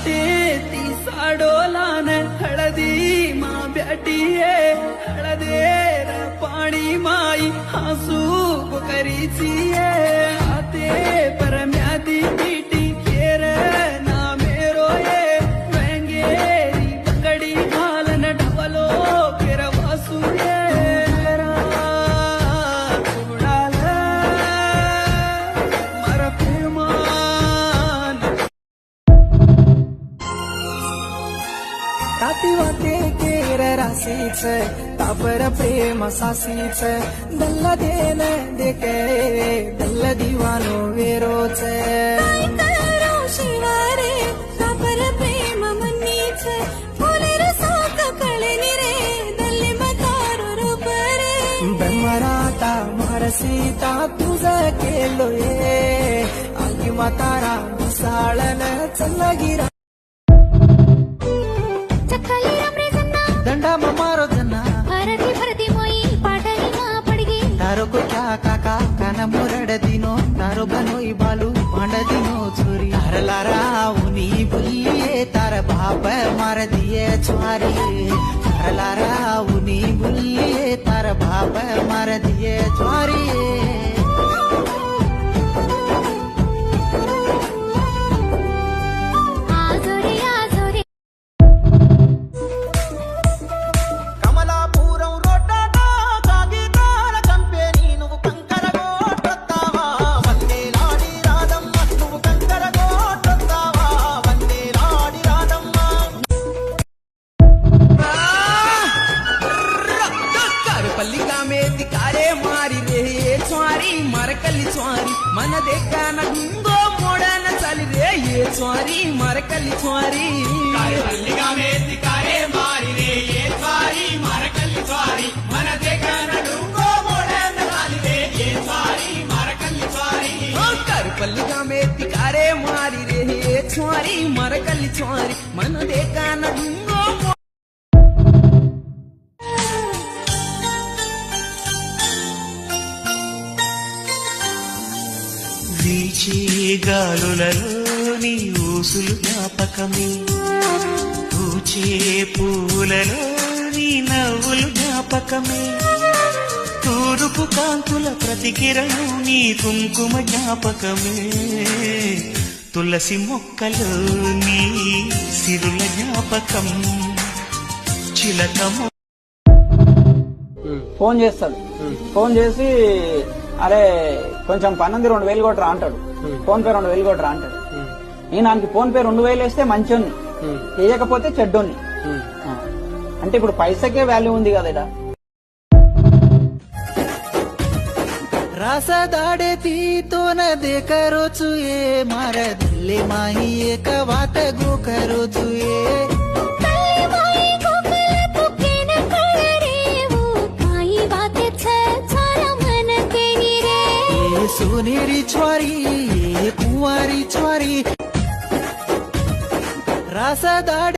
वाटे ती साडोलान हळदी मा ब्याटीये हळदेर पाणी माई हसू करीचिये हाते पर म्यादी पीटी केर ना मेरो ये वेंगेरी पकडी घालन ढवलो केर वासुये ताती वाटे केर राशीच तापर प्रेम सासीच दल्ला देन देके दल्ल दिवानो वेरोच शिवारे तापर प्रेम मनीच फुलेर साक कळेनी रे दल्ले मतारो रूपरे ब्रह्मराता मारसीता तुझा केलो ये आगी मातारा साळन चल्लगिरा ದಂಡ ಮಾರೋದನ್ನ ಭರತಿ ಭರತಿ ಮೊಯಿ ಪಾಟಲಿನ ಪಡಿಗೆ ತಾರೋ ಕೋ ಕ್ಯಾ ಕಾಕಾ ಕಾನ ಮುರಡದಿನೋ ತಾರೋ ಬನೋಯಿ ಬಾಲು ಪಾಂಡದಿನೋ ಚೋರಿ ತಾರಲಾರಾ ಉನಿ ಬುಲ್ಲಿಯೇ ತಾರ ಬಾಪ ಮಾರ ದಿಯೇ ಚ್ವಾರಿ ತಾರಲಾರಾ ಉನಿ ಬುಲ್ಲಿಯೇ ತಾರ ಬಾಪ ಮಾರ ದಿಯೇ ಚ್ವಾರಿ पल्लिका में दिकारे मारी रे ये स्वारी मरकली स्वारी मन देखा न गुंगो मोड़ा न चली रे ये स्वारी मरकली स्वारी पल्लिका में दिकारे मारी रे ये स्वारी मरकली स्वारी मन देखा न गुंगो मोड़ा न चली रे ये स्वारी मरकली स्वारी कर पल्लिका में दिकारे मारी रे ये स्वारी मरकली स्वारी मन देखा न गुंगो వీచే గాలులలోని ఊసులు జ్ఞాపకమే పూచే పూలలోని నవ్వులు జ్ఞాపకమే తూరుపు కాంతుల ప్రతికిరణం నీ కుంకుమ జ్ఞాపకమే తులసి మొక్కలోని సిరుల జ్ఞాపకం చిలకము ఫోన్ చేస్తాడు ఫోన్ చేసి అరే కొంచెం పన్నుంది 2000 కొట్టరా అంటాడు ఫోన్ పే 2000 కొట్టరా అంటాడు నేను ఆయనకి ఫోన్ పే 2000 వేస్తే మంచోన్ని వేయకపోతే చెడ్డోన్ని అంటే ఇప్పుడు పైసకే వాల్యూ ఉంది కదా रासादाडे ती तो न दे करो चुए मार दिल्ले माही एक बात गो करो चुए सोनेरी छवारी कुंवारी छवारी रासादाडे